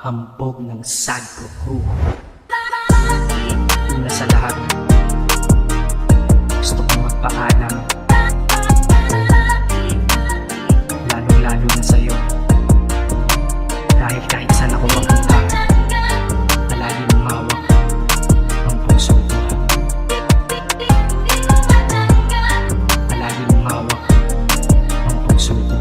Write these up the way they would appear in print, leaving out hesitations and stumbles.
Hambog ng Sagro Crew. Una sa lahat, gusto kong magpaalam, lalong-lalo na sa'yo, dahil kahit saan ako mapunta, palagi mong hawak ang puso ko. Palagi mong hawak ang puso ko.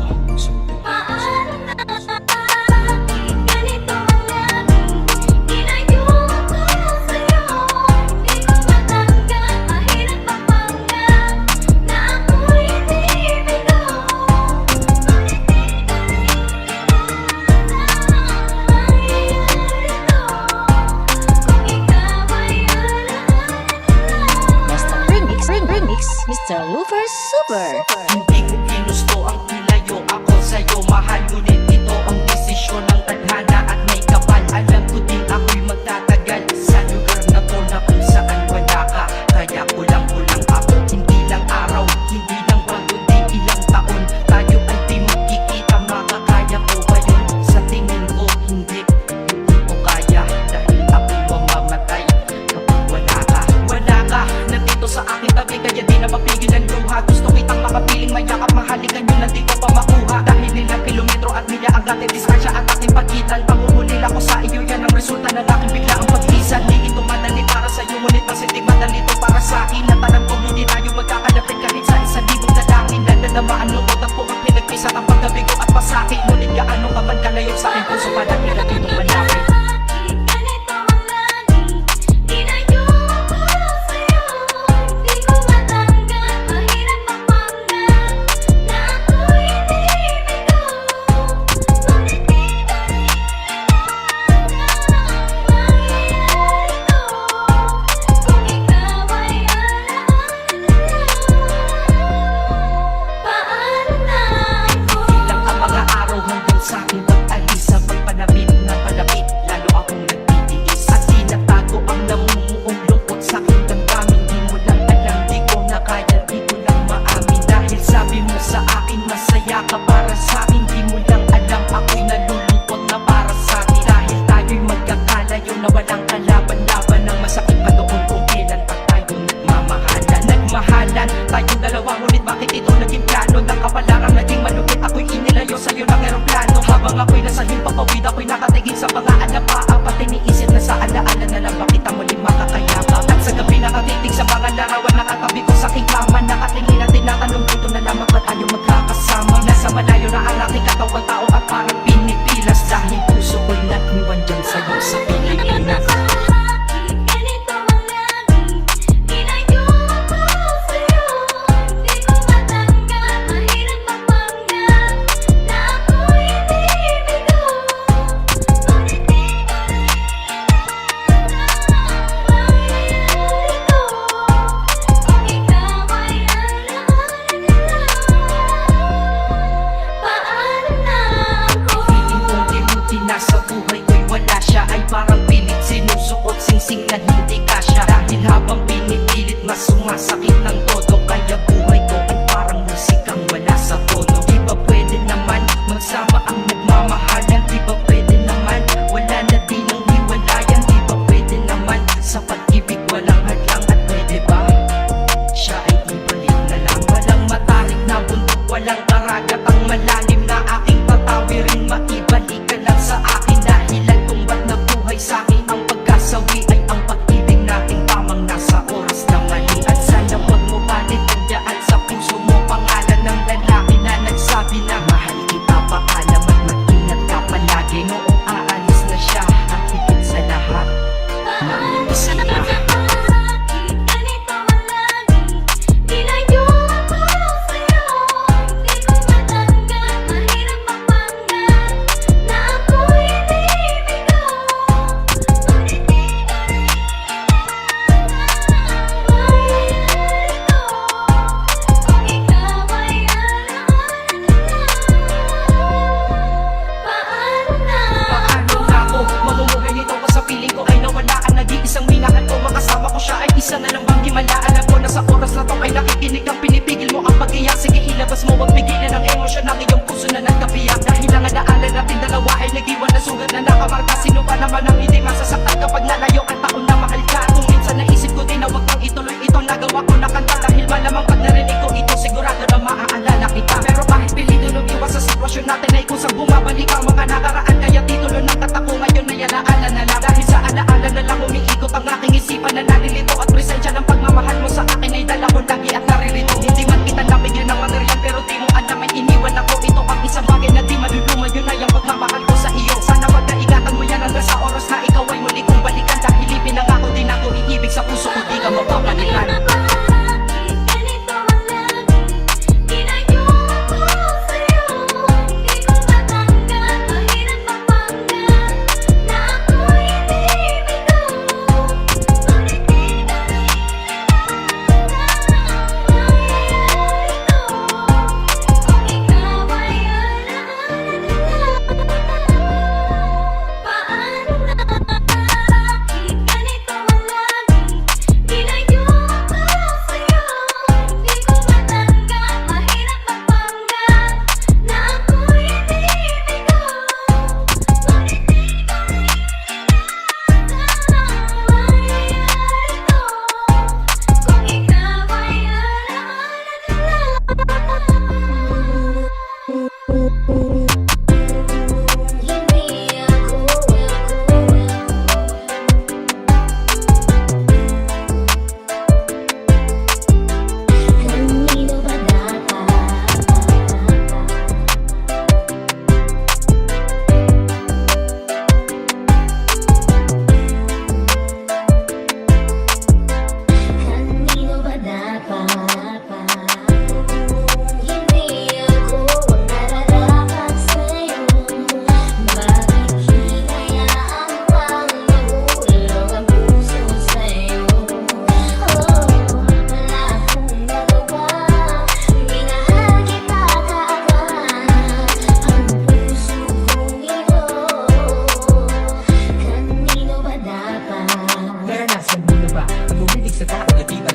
Mr. Lover Super. Hindi ko ginusto ang ilayo ako sa'yo, mahal, ngunit ito ang desisyon ng tadhana at may kapal. Alam ko din ako'y magtatagal sa lugar na to na kung saan wala ka. Kaya kulang ako, hindi lang araw, hindi lang buwan, kundi ilang taon. Tayo ay di magkikita, makakaya ko ba yun? Sa tingin ko hindi ko kaya, dahil ako'y mamamatay kapag wala ka. Wala ka, nandito sa aking tabi, kaya di na mapigil ang luha. Gusto kitang makapiling, mayakap, mahalikan yun, nandito pa makuha. Dahil ilang kilometro at milya ang ating distansya at ating pagitan. Panguhulil ako sa iyo, yan ang resulta ng aking biglaang pag-isan. Di ito madali para sa'yo, ngunit mas hindi madali ito para sa'kin. At alam ko hindi tayo magkakalapit kahit sa isang libong dalangin. Nadadamaan mo ko, tagpo ang pinagpisat ang pagkabigo at pasakit. Ngunit gaano ka man kalayo sa'kin, puso pa natin at itong malapit. Masaya ka para sa'kin, di mo lang alam ako'y nalulungkot na para sa'kin. Dahil tayo'y magkakalayo na walang kalaban-laban, ang masakit pa doon kung kailan pa tayo nagmamahalan. Nagmahalan tayong dalawa, ngunit bakit ito naging plano? Ng kapalarang naging malupit, ako'y inilayo sa'yo ng eroplano. Habang ako'y nasa himpapawid, ako'y nakatigil sa mga alapaa. Pati niisip na sa alaala na lang bakit ang muling makakayakap. At sa gabi nakatitig sa mga larawan, nakatabi ko sa aking kama. Nakatingin at tinatanong dito na lamang ba tayo magkakasama. Nasa malayo na ang aking katawang tao at parang pinipilas, dahil puso ko'y nagniwan dyan sa'yo sa Pilipinas. Nasa buhay ko'y wala siya, ay parang pilit sinusukot, singsing na hindi kasya. Dahil habang pinipilit mas sumasakit ng todo, kaya buhay ko ay parang musikang wala sa tono. Di ba pwede naman magsama ang nagmamahalan? Di ba pwede naman wala na din ang hiwalayan? Di ba pwede naman sa pag-ibig walang hadlang? At pwede ba siya ay ibalik na lang? Walang matarik na bundok, walang karagat, ang malalim na aking tatawirin. Maibalik ka lang sa akin, dahilan kung ba't nabuhay sa'kin ang pagkasawi ay ang pag-ibig nating tamang nasa oras na mali. At sana wag mo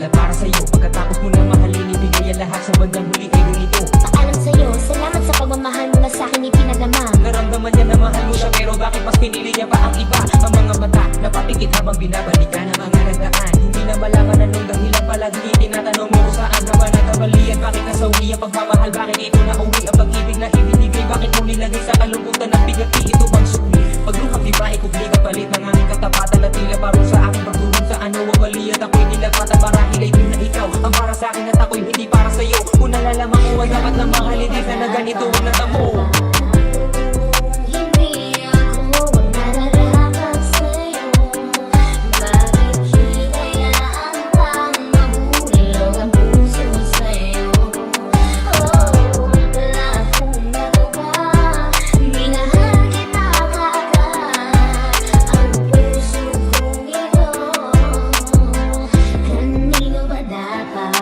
at para sa'yo. Pagkatapos mo na mahalin, ibigay ang lahat sa bandang huli ay ganito. Paalam sa'yo, salamat sa pagmamahal mo na sa'kin ipinadama. Naramdaman niya na mahal mo siya, pero bakit mas pinili niya pa ang iba? Ang mga mata napapikit habang binabalikan ang mga nagdaan. Hindi na malaman anong dahilan, palagi tinatanong mo kung saan ka ba nagkamalian. Bakit nasawi ang pagmamahal, bakit ito na uwi ang pag-ibig na ibinigay? Bakit mo nilagay sa kalungkutan ng bigati? Ito bang sukli? Pagluhang di ba ikubli kapalit ng aming katapatan na tila parang sa aking pagtulong sa ano ang mali at ako'y nilapatan. Marahil ay na ikaw ang para sa akin at ako'y hindi para sa'yo. Kung nalalaman ko ay dapat na mahalin din na ganito ang natamo. Hindi ako nararapat sa'yo. Bakit hinayaan pang mahulog ang puso sa'yo? Oh, wala akong nagawa. Minahal kita kaagad. Ang puso kong ito, kanino ba dapat?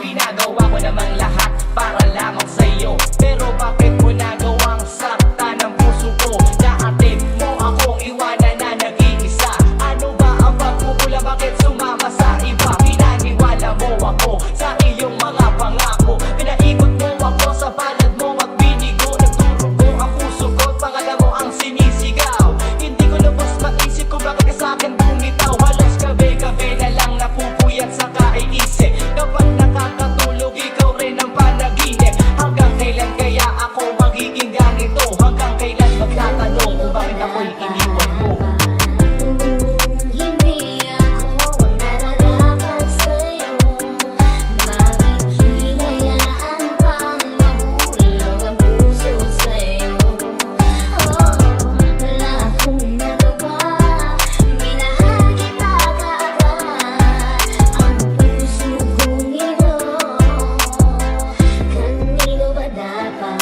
Ginagawa ko namang lahat para lamang sa'yo, pero bakit mo nagawang sakta ng puso ko? Naatid mo akong iwanan na nag-iisa. Ano ba ang pagkukulang, bakit sumama sa iba? Pinaniwala mo ako sa iyong mga pangako. Pinaikot mo ako sa palad mo at binigo. Nagturo ko ang puso ko at pangalan mo ang sinisigaw. Hindi ko lubos maisip kung bakit ka sa'kin bumitaw. Halos gabi-gabi na lang napupuyat sa kaiisip. Kapag nakakatulog, ikaw rin ang panaginip. Hanggang kailan kaya ako magiging ganito? Hanggang kailan magtatanong kung bakit ako'y iniwan mo? Hindi ako nararapat sa'yo. Bakit hinayaan pang mahulog ang puso sa'yo? Oh, wala akong nagawa. Minahal kita kaagad. Ang puso kong ito, kanino ba dapat?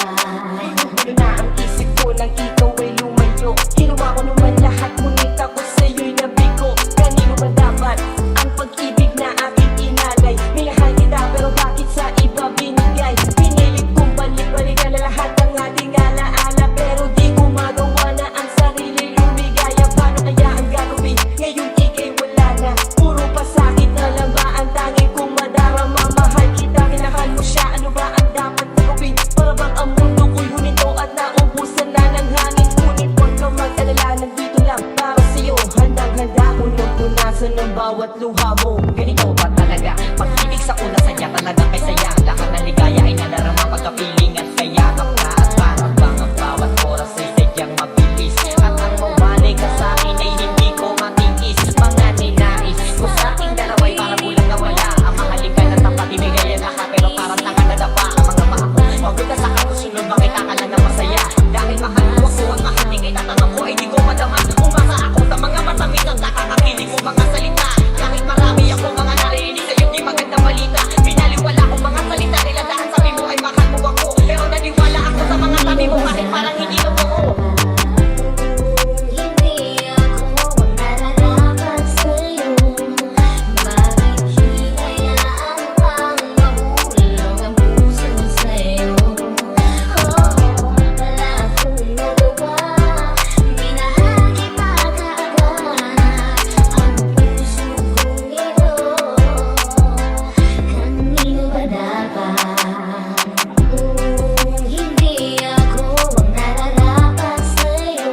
Gulo na ang isip ko nang ikaw ay lumayo. Ginawa ko naman lahat, ngunit ako sa'yo'y nabigo. Kanino ba dapat ang pag-ibig na aking inalay? Minahal kita pero bakit sa iba binigay? Pinilit kong balik-balikan na lahat ng ating alaala, pero di ko magawa na ang sarili lumigaya. Paano kaya ang gagawin? Ngayon ika'y wala na. Puro pasakit na lang ba ang tangi kong madarama? Mahal kita, minahal mo siya. Ano ba ang dapat na gawin? Para bang ang mundo ko'y huminto at naubusan na ng hangin? Ngunit huwag kang mag-alala, nandito lang para sa'yo. Handang-handa kong punasan ng bawat luha mo. Ganito ba talaga? Pag-ibig sa una sadya talaga kay saya. Lahat ng ligaya ay nadarama pagkapiling at kayakap na. At parang bang ang bawat oras ay sadyang mabilis. At ang mawalay ka sa'kin ay hindi ko matiis. Mga ninais ko sa'king dalaway para bulang nawala. Ang mahalikan at tapat ibigay ang lahat, pero parang nakakadapa ang mga paa ko. Pagod na sa kasunod, bakit ka lang na masaya? Dahil mahal mo ako at mahaling ay tatanong ko ay di ko madama. Umasa ako sa mga matamis at nakakakilig mo mga salita. Kahit marami ako mga narinig sa'yo di magandang balita. Pinaliwala ko mga salita nila dahil sabi mo ay mahal mo ako. Pero naniwala ako sa mga tabi mo kahit parang hindi totoo. Hindi ako nararapat sa'yo. Bakit hinayaan pang mahulog ang puso sa'yo? Oh, wala akong nagawa. Minahal kita kaagad. Ang puso kong ito, kanino ba dapat? Hindi ako nararapat sa'yo.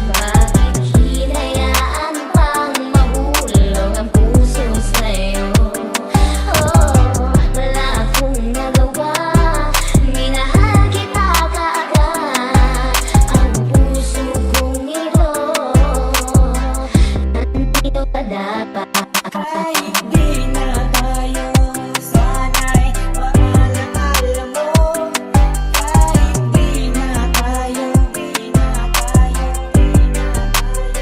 Bakit hinayaan pang mahulog ang puso sa'yo? Oh, wala akong nagawa. Minahal kita kaagad. Ang puso kong ito, kanino ba dapat? Kahit di na tayo, sana'y maalaala mo. Kahit di na tayo, di na tayo, di na tayo.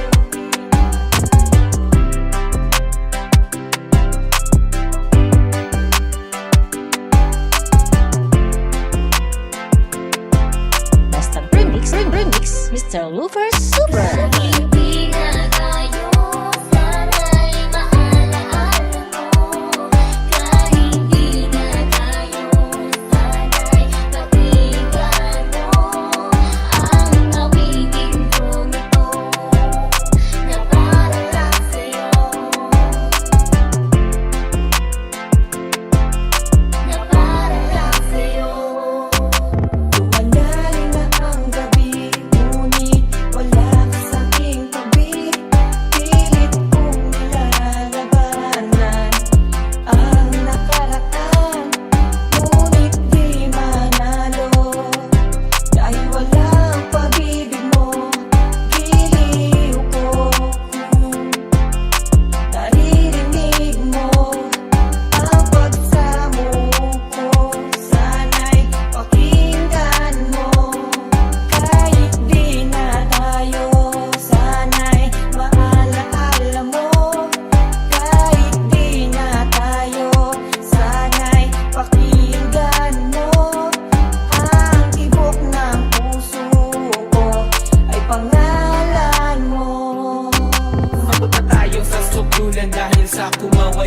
Basta remix, Mr. Lover Super. Hindi na tayo, sana'y maalaala mo. Kahit di na tayo, sana'y pakinggan mo. Ang awitin kong ito, na para lang sa'yo.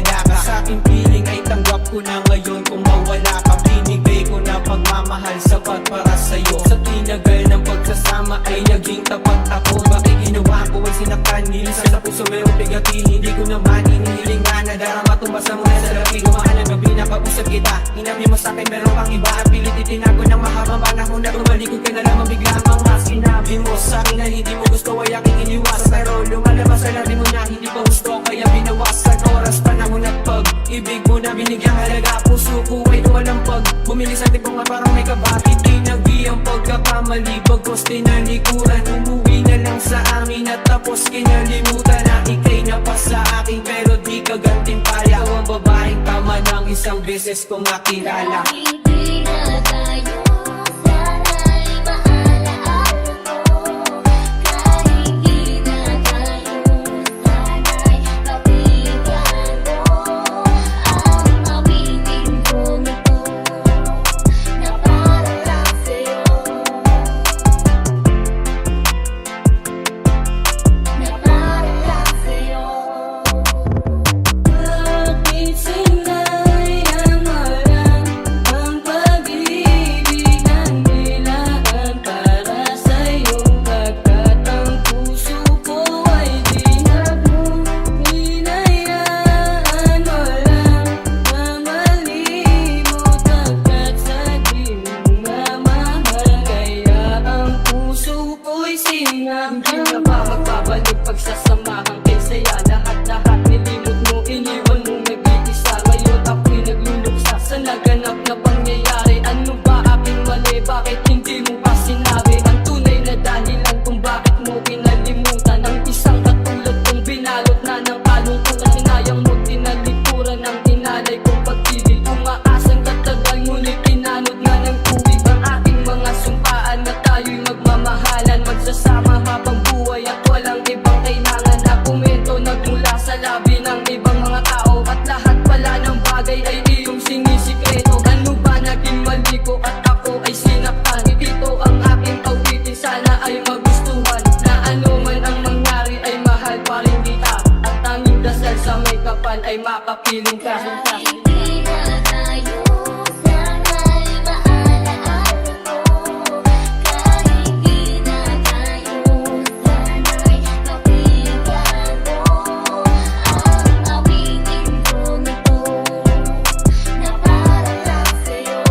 wala ka. Sa aking piling ay tanggap ko na ngayon kung mawala ka. Binigay ko na pagmamahal sapat para sa'yo. Sa tinagal ng pagsasama ay naging tapat ako. Bakit ginawa ko ay sinaktan, nilisan sa puso merong bigatin. Hindi ko naman inihiling nga na darama tumasa mo na sa labi. Gumaan ang gabi nakausap kita, inabi mo sa'kin meron pang iba. At pilit itinago ng mahabang panahon na tumalikod ka na lamang bigla. Mga sinabi mo sa'kin na hindi mo gusto ay aking iniwas. Pero lumalabas sa labi mo na hindi pa gusto, kaya binawasan oras, panahon at pag-ibig mo na binigyang halaga. Puso ko ay lumalampag, bumili sa tipong nga parang may kabakit. Tinagi ang pagkakamali, bagkos tinalikuran. Umuwi na lang sa amin at tapos kinalimutan na ikay napasa akin pero di ka gantimpala. Ikaw ang babaeng tama ng isang beses kong nakilala. Hindi na tayo sana'y maalaala mo. Kahit di na tayo sana'y kapigyan mo. Ang awitin kong ito na para lang sa'yo, na para lang sa'yo. Bakit sinayamaran ang pag-ibig ng nilaan para sa'yo? Pagkat ang puso ko ay di na mo hinayaan mo lang na malimot. Pagkat sa di mo mamahal, kaya ang puso ko'y sinaktan. Hindi na ba magbabalik pagsasamahan kay saya? Lahat-lahat nilimot mo, iniwan mo nag-iisa. Ngayon ako'y nagluluksa sa naganap na pangyayari. Ano ba aking mali? Bakit hindi mo pa sinabi ang tunay na dahilan kung bakit mo kinalimutan ang isang katulad kong binalot na ng kalungkutan? Sinayang mo tinalikuran ng inalay kong pag-ibig. Umaasang katagal ngunit pinanod na ng tubig ang aking mga sumpaan na tayo'y magmamahalan, magsasama habang buhay at walang ibang kailangan. Argumento nagmula sa labi ng ibang mga tao at lahat pala ng bagay ay iyong sinisikreto. Ano ba naging mali ko at ako ay sinaktan? Ito ang aking awitin, sana ay magustuhan. Na ano man ang mangyari ay mahal pa rin kita. At tanging dasal sa may kapal ay makapiling ka. Hindi na tayo sana'y maalaala mo. Kahit di na tayo sana'y kapigyan mo. Ang awitin kong ito na para lang sa'yo,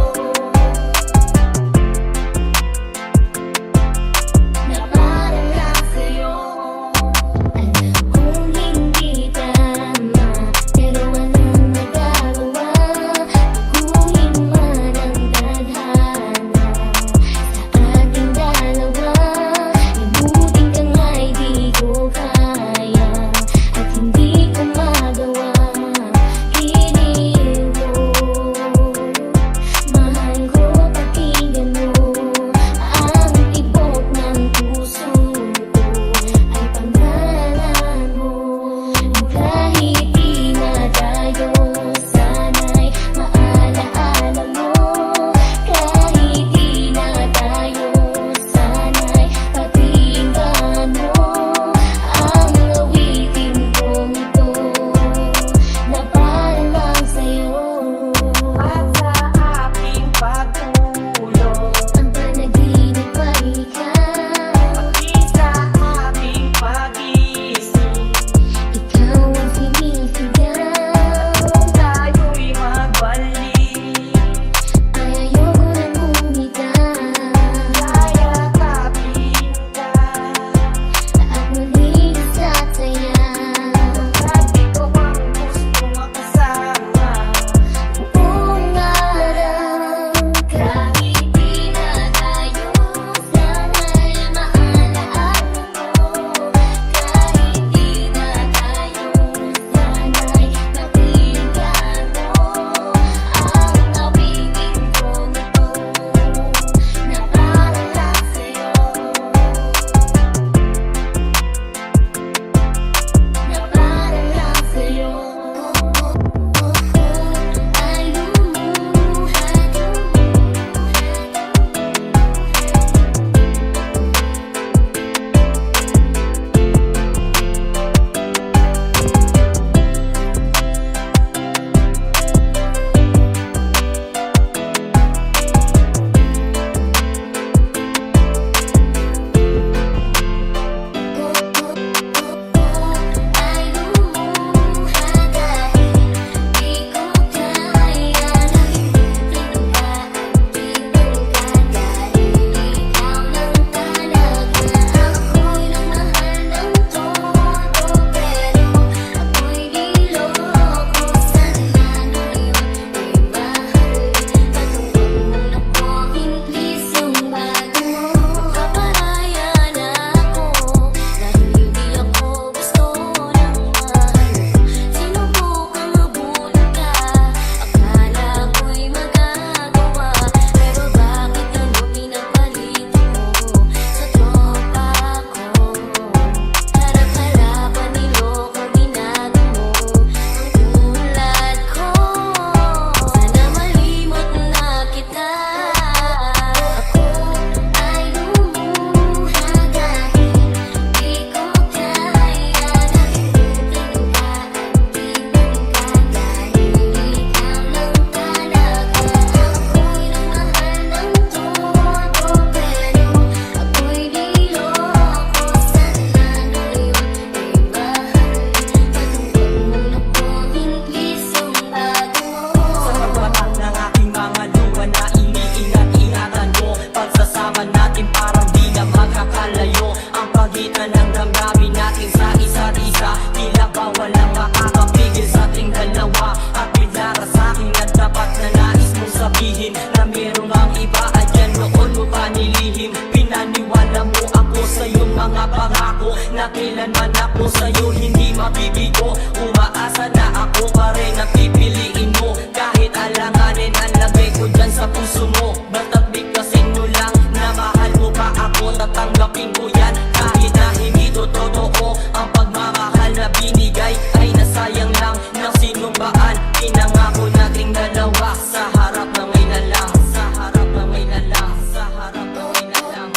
na para lang sa'yo. Alam kong hindi tama, pero walang nagagawa. dalawa sa harap na may lalang, sa harap na may lalang, sa harap na may lalang.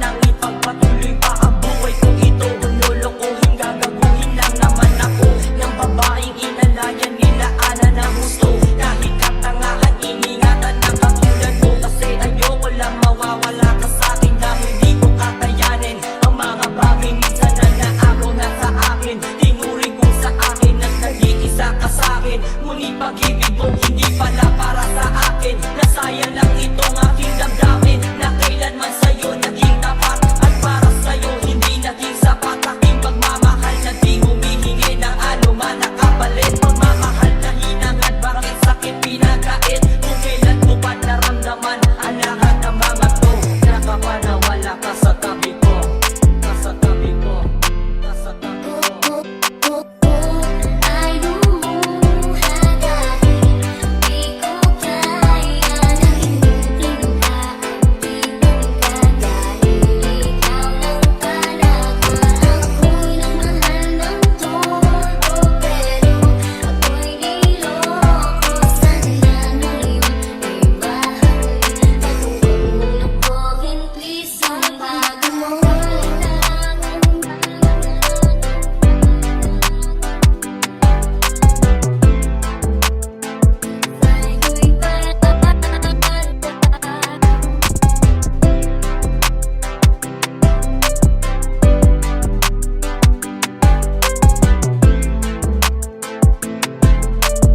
Nang ipagpatuloy pa ang buhay ko ito, lolokohin, gagaguhin lang naman ako ng babaeng inalayan, nilaanan ng gusto. Kahit katangahan, iningatan ng katulad mo, kasi ayoko lang mawawala ka sa'kin na hindi ko kakayanin ang mga bagay minsan na naagaw na sa akin. Tinuring kung sa akin at nag-iisa ka sa'kin, ngunit pag-ibig mo hindi pala para sa akin. Nasayang lang itong aking damdamin na kailanman sa'yo naging tapat, at para sa'yo hindi naging sapat. Aking pagmamahal na di humihingi ng anuman na kapalit. Pagmamahal na hinangad, bakit sakit pinagkait? Kung kailan mo pa naramdaman ang lahat ng mga to, nakapanawala ka sa tabi ko, ka sa tabi ko, ka sa tabi ko.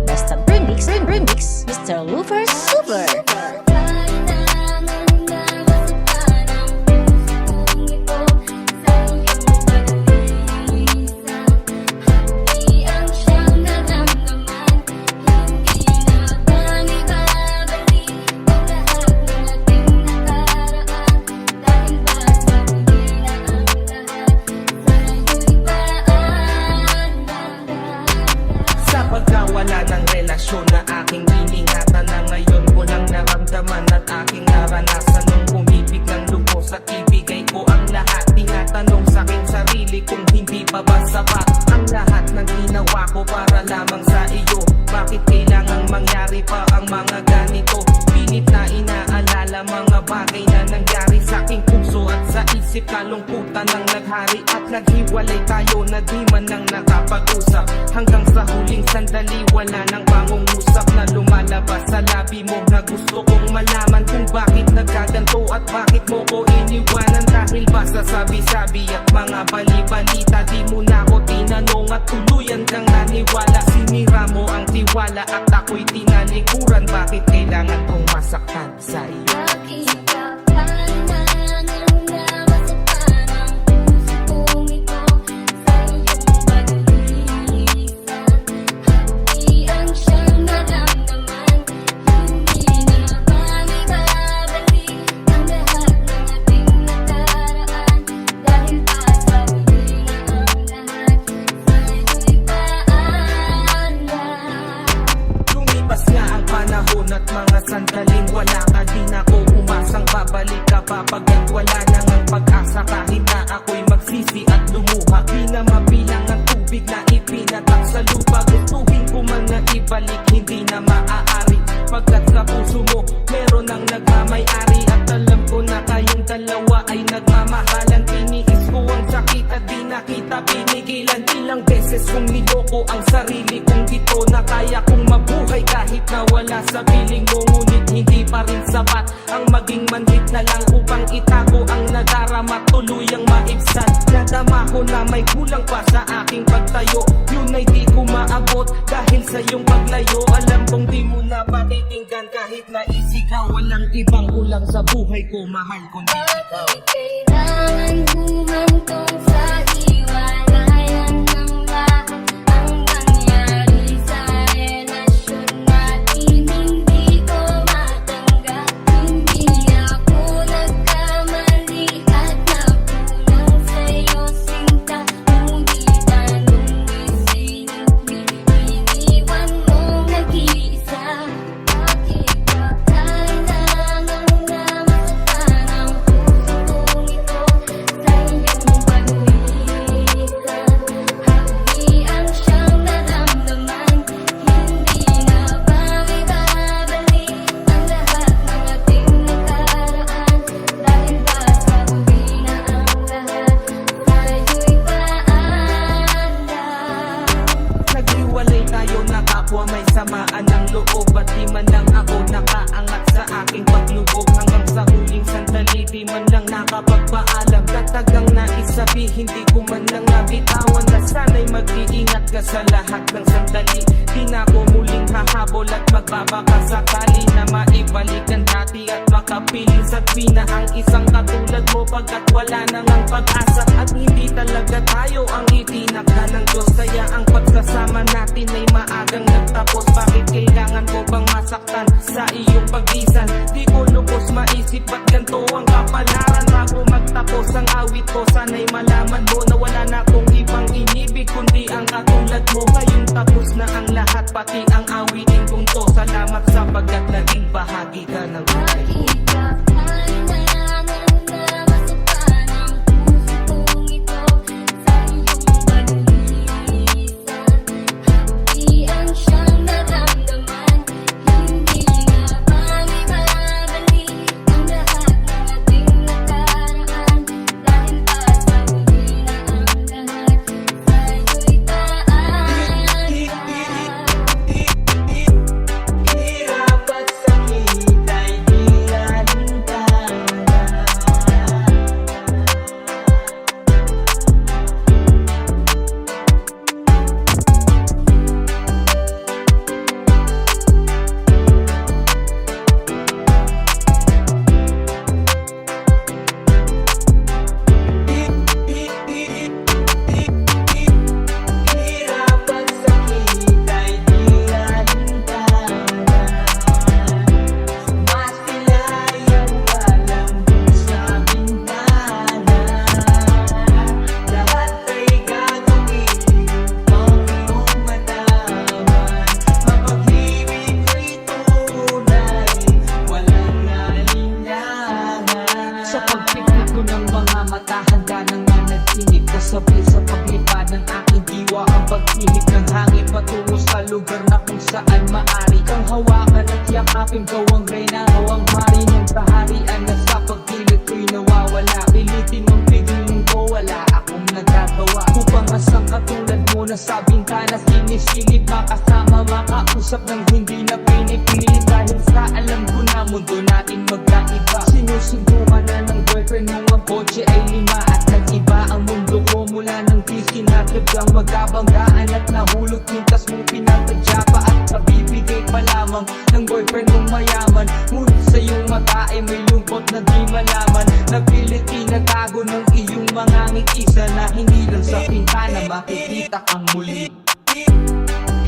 Basta Remix, Mr. Looper Super. Sa pagkawala ng relasyon na aking iningatan, na ngayon ko lang naramdaman at aking naranasan nung umibig ng lubos at ibigay ko ang lahat. Tinatanong sa aking sarili kung hindi pa ba sapat ang lahat ng ginawa ko para lamang sa iyo. Bakit kailangang mangyari pa ang mga ganito? Pinit na inaalala mga bagay na nangyari sa aking puso at sa isip. Kalungkutan ang naghari at naghiwalay tayo na di man lang nakapag-usap. Hanggang sa huling sandali wala nang pangungusap na lumalabas sa labi mo, na gusto kong malaman kung bakit nagkaganto at bakit mo ko iniwanan. Dahil ba sa sabi-sabi at mga bali-balita, di mo na ako tinanong at tuluyan kang naniwala. Sinira mo ang tiwala at ako'y tinalikuran. Bakit kailangan kong masaktan sa iyo? Lumipas nga ang panahon at mga sandaling wala ka, di na ko umasang babalik ka pa. Pagkat wala na ngang pag-asa, kahit na ako'y magsisi at lumuha. Di na mabilang ang tubig na ipinatak sa lupa. Gustuhin ko man na ibalik, hindi na maaari. Pagkat sa puso mo meron ang nagmamay-ari, at alam ko na kayong dalawa ay nagmamahalan. Tiniis ko ang sakit at di nakita pinigilan. Ilang beses kong niloko ang sarili kong ito, na kaya kong mabuhay kahit na wala sa piling mo. Ngunit hindi pa rin sapat ang maging manhid na lang upang itago ang nadarama, tuluyang maibsan. Nadama ko na may kulang pa sa aking pagtayo, yun ay di ko maabot dahil sa iyong paglayo. Alam kong di mo na pakikinggan kahit naisigaw. Walang ibang kulang sa buhay ko, mahal kundi ikaw. Kailangan humantong sa hiwalayan ng lahat ang nangyari sa relasyon natin. Hindi ko matanggap, hindi makapiling sa tuwina ang isang katulad mo, pagkat wala nang ang pag-asa at hindi talaga tayo ang itinakda ng Diyos. Kaya ang pagsasama natin ay maagang nagtapos. Bakit kailangan mo bang masaktan sa iyong pag-isan? Di ko lubos maisip ba't ganito ang kapalaran. Bago magtapos ang awit ko, sana'y malaman mo na wala na akong ibang inibig kundi ang katulad mo. Ngayong tapos na ang lahat, pati ang awitin kong to. Salamat sapagkat naging bahagi ka ng buhay ko. Sa pagpikit ko ng mga mata, handa nang nanatinig. Kasabay sa paglipad ng aking diwa ang pagtihik ng hangin patungo sa lugar na kung saan maari kang hawakan at yakapin. Gawang reyna o ang hari ng kaharian na sa pagkilit ko'y nawawala. Pilitin mong pigilin ko, wala akong nagagawa. Upang asang katulad mo na sa bintana sinisilip, makasama makausap ng hindi na pinipili. Dahil sa alam ko na mundo natin magkaiba. Sinusundukan na ng boyfriend mo ang kotse ay 5 at nag-iba ang mundo ko mula nang di sinatlagang magkabanggaan at nahulog mintas mong pinatadya pa at kabibigay pa lamang ng boyfriend mong mayaman. Ngunit sa iyong mata ay may lungkot na di malaman. Napilit tinatago ng iyong mga ngitisa na hindi lang sa pintana makikita kang muli.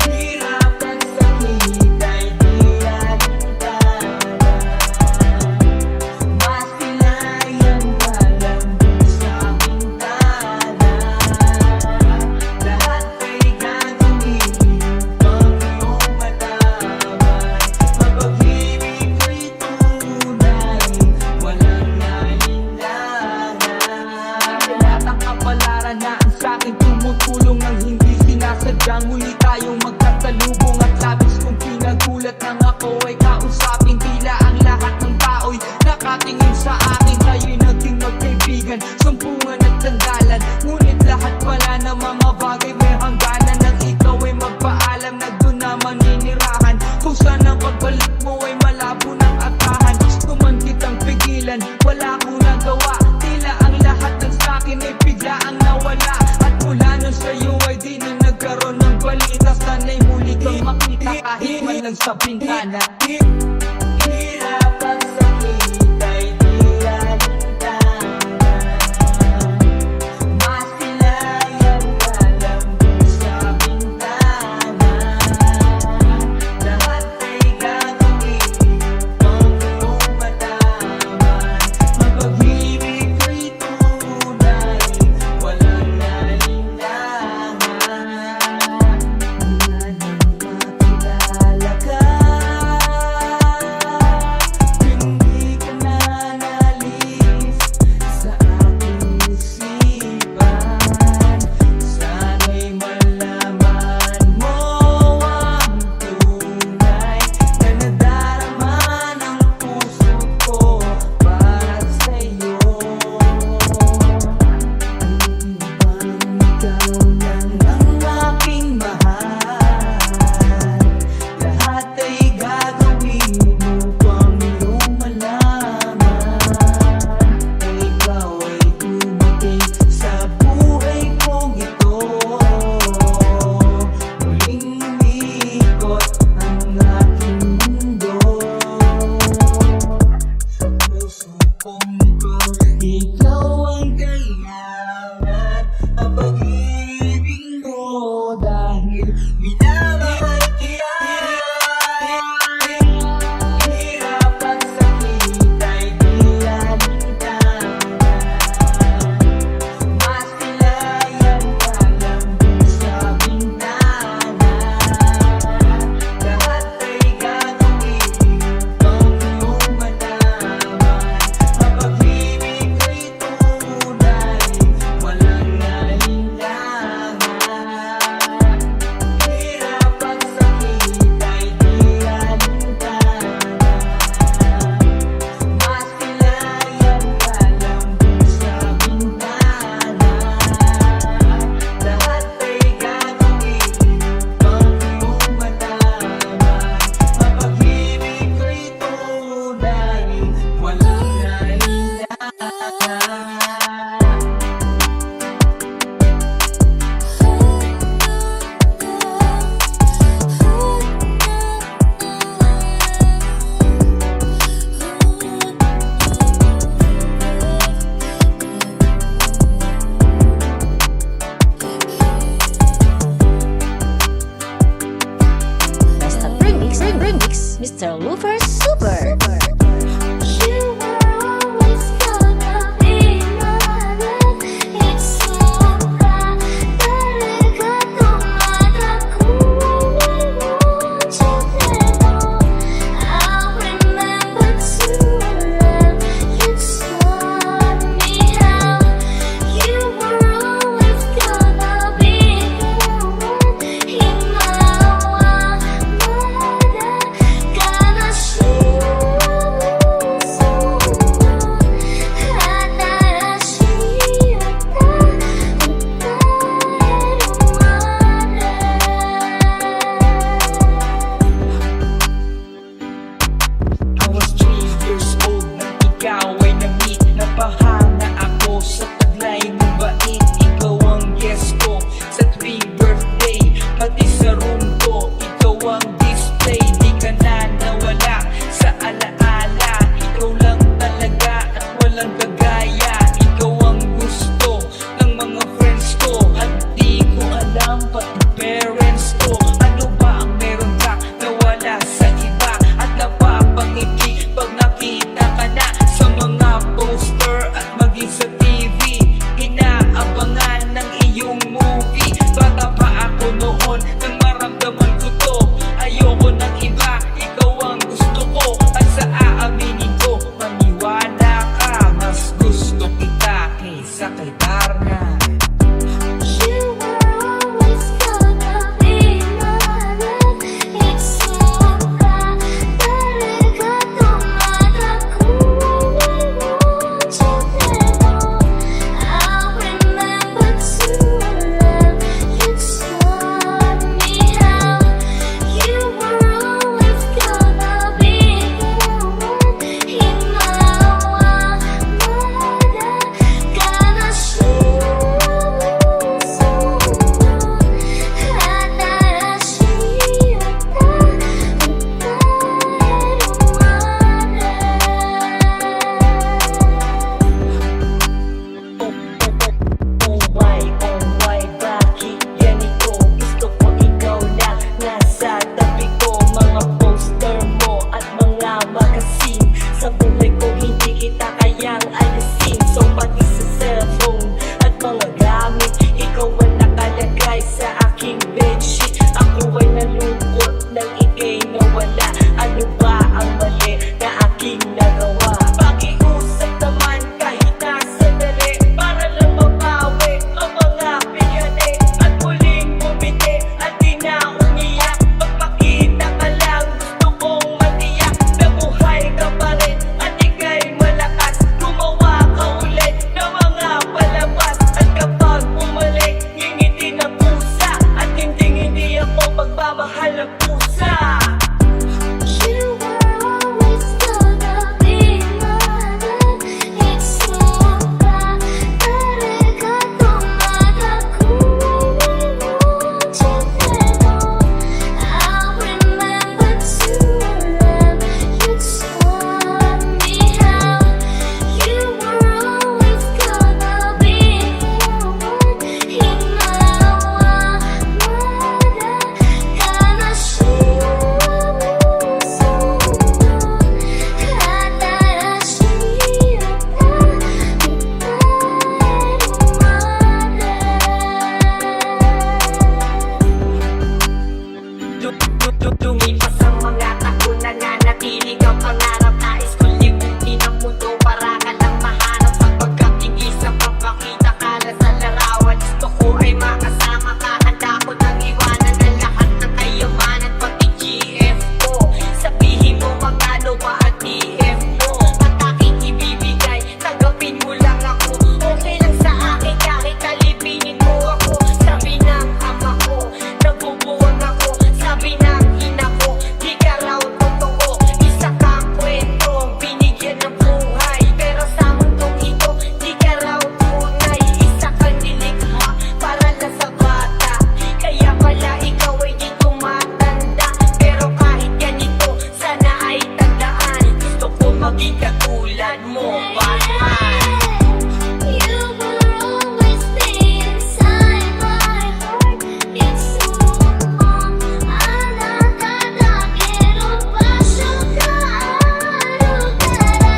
Hirapan sa hihintay, di alintana. Masilayan ka lang dun sa bintana. Lahat ay gagawin upang iyong matama. Mapag-ibig ko'y tunay, walang alinlangan. Lahat ang kapalaran na ang sa'kin tumutulong nang hindi sinasadyang muli tayong magkasalubong. At labis kong pinagulat nang ako ay kausapin. Tila ang lahat ng tao'y nakatingin sa akin. Tayo'y naging magkaibigan, sumpungan at sandalan. Ngunit lahat pala ng mga bagay may hangganan. Nang ikaw ay magpaalam na doon na maninirahan. Kung saan ang pagbalik mo ay malabo ng atahan. Gusto man kitang pigilan, wala akong nagawa. Tila ang lahat ng sa'kin ay bigla ang nawala. At mula nun sa'yo ay di na nagkaroon ng balita. Sana'y muli kang makita kahit man lang sa bintana. Hirapan sa hihintay, di alintana. Masilayan ka lang dun sa bintana. Lahat ay gagawin upang iyong mataman. Mapag-ibig ko'y tunay, walang alinlangan. Mula nang makilala ka, Napahanga ako sa taglay mong bait. Ikaw ang guest ko sa 3 birthday, pati sa room ko. Ikaw ang display, di ka na nawala sa alaala. Ikaw lang talaga at walang kagaya. Ikaw ang gusto ng mga friends ko, at di ko alam pati parents ko. Ano ba ang meron ka na wala sa iba, at napapangiti pag nakita ka na sa mga poster at maging sa TV? Inaabangan ng iyong movie. Bata pa ako noon nang maramdaman ko to. Ayoko ng iba, ikaw ang gusto ko. At sa aaminin ko, maniwala ka, mas gusto kita kaysa kay Darna. You were always gonna be my love. Iksuka, talaga tumata kung I want you now. I'll remember to love you taught me how. You were always gonna be the one in my world. Gonna show Oh why, bakit ganito? Gusto ko ikaw lang nasa tabi ko. Mga poster mo at mga magazine sa buhay ko, hindi kita kayang alisin. So pati sa cellphone at mga gamit, ikaw ang nakalagay sa aking bedsheet. Ako ay nalungkot nang ika'y nawala. Ano ba ang mali na aking nagawa? Pakiusap naman kahit nasa dali, para lang mabawi ang mga pigani. At muling bumiti at di na umiyak. Pagpakita ka lang, gusto kong matiyak na buhay ka pa rin at ika'y malakas. Gumawa ka ulit ng mga palabas, at kapag bumalik, ngingiti ng pusa. At hindi ako magmamahal ng pusa. You were always gonna be my love. Iksuka, talaga tumata kung I want you now. I'll remember to love you taught me how. You were always gonna be the one in my world. Gonna show Lumipas ang mga taon, nananatili kang pangarap. Nais ko libutin ang mundo para ka lang mahanap. Sapagkat hindi sa pagpakita ka lang sa larawan. Gusto ko ay makasama ka, handa ko nang iwanan ang lahat ng kayamanan, pati GF ko. Sabihin mo magkano ba ang TF mo, at aking ibibigay, tanggapin mo lang ako. Okay lang sa akin kahit alipinin mo ako. Sabi ng ama ko, nabubuwag ako. Sabi ng ina ko, di ka raw totoo. Isa kang kwentong binigyan ng buhay, pero sa mundong ito, di ka raw tunay. Isa kang nilikha para lang sa bata, kaya pala ikaw ay di tumatanda. Pero kahit ganito, sana ay tandaan, gusto ko maging katulad mo, Batman. You will always be inside my heart. Iksuka, nakakakiro pa siya kaarugara.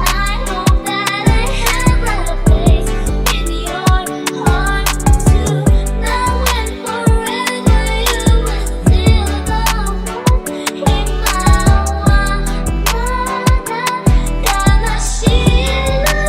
I hope that I have a place in your heart too. Now and forever you will still the one in my world. Gonna see you.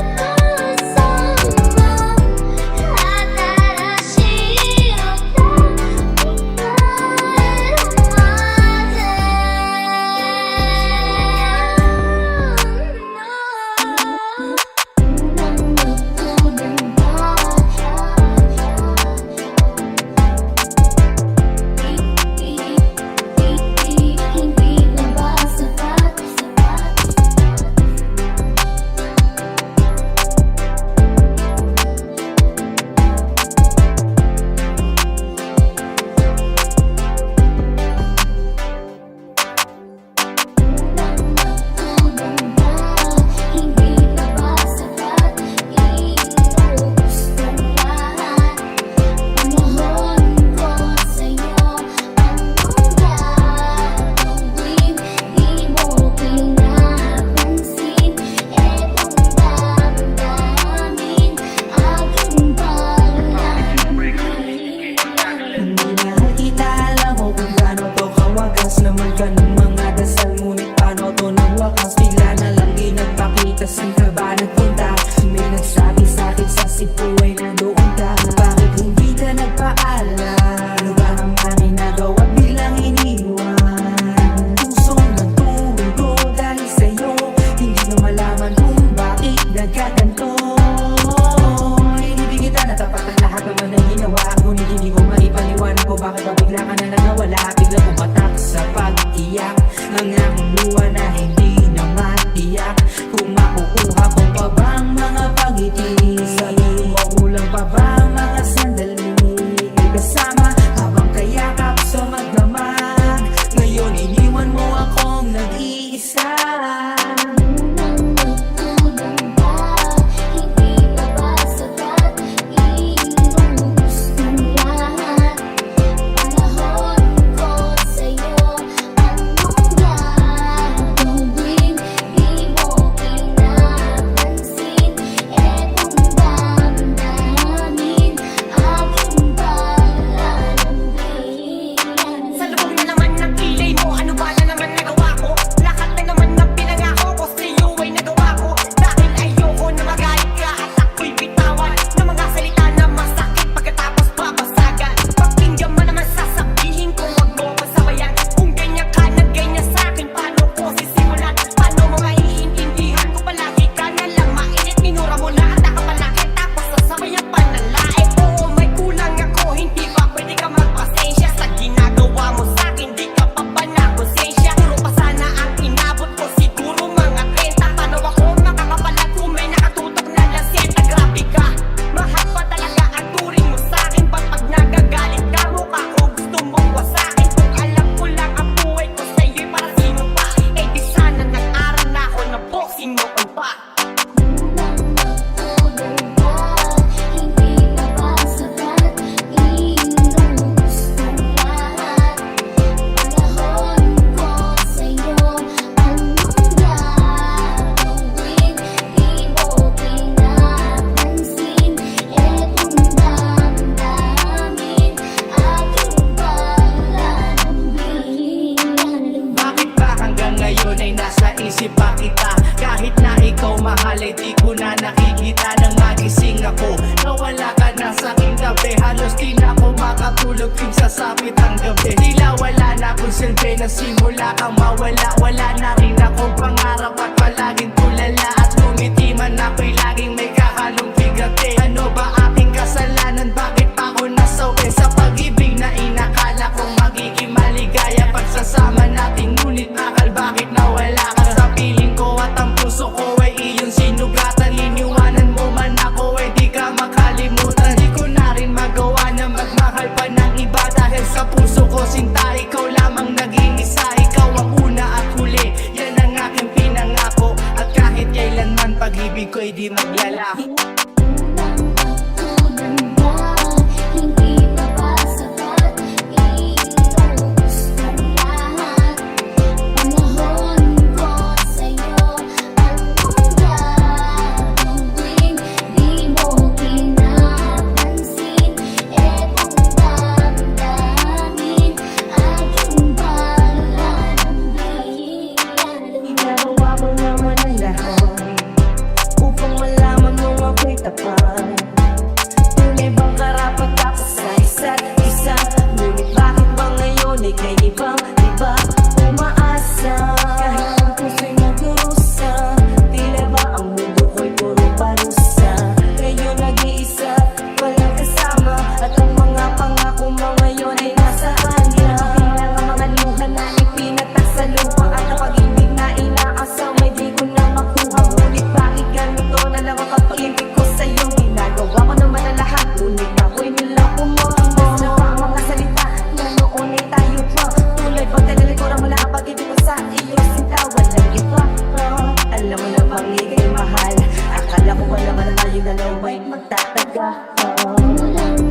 kita. Kahit na ikaw mahal ay di ko na nakikita. Nang magising ako, nawala ka na sa aking tabi. Halos di na ako makatulog tuwing sasapit ang gabi. Tila wala na akong silbi na simula kang mawala. Wala na rin akong pangarap at palaging tulala. At ngumiti man ako'y laging may kahalong bigati. Ano ba ating kasalanan? Bakit pa ako nasawi sa pag-ibig na inakala kong magiging maligaya pagsasama natin? Ngunit akal bakit nawala ka sa piling ko at ang puso ko ay iyong sinugatan. Liniwanan mo man ako ay di ka makalimutan. Di ko na rin magawa na magmahal pa ng iba. Dahil sa puso ko sinta, ikaw lamang naging isa. Ikaw ang una at huli, yan ang aking pinangako. At kahit kailanman pag-ibig ko'y di maglalako. Hindi pa ba sapat? Iubos ang lahat. Panahon ko sa'yo ang gagawin. Di mo pinapansin. Etong damdamin aking palalambing. Ginagawa mo naman ang lahat upang malaman mong ako'y tapat. Tunay bang karapat dapat sa isa't isa? Ngunit bakit ba ngayon ay kay ibang iba umaasa? Kahit ang puso'y nag-uusa, tila ba ang mundo ko'y puro parusa? Kayo nag-iisa, walang kasama, at ang mga pangako mo ngayon ay nasa kanya. Bilang ang mga luha na ipinatak sa lupa, at ang pag-ibig na inaasam ay di ko na makuha. Ngunit bakit ganito na lang ang pag-ibig ko sa'yo? Ginagawa ko naman ang lahat, ngunit ako'y niloko mo. Imbes na pa ang mga salita na noon ay tayo pa. Tuloy bang tinalikuran mo na ang pag-ibig ko sa iyo? Sinta, walang iba. Alam mo na bang ika'y mahal? Akala ko ba naman na tayong dalawa'y magtataga? Walang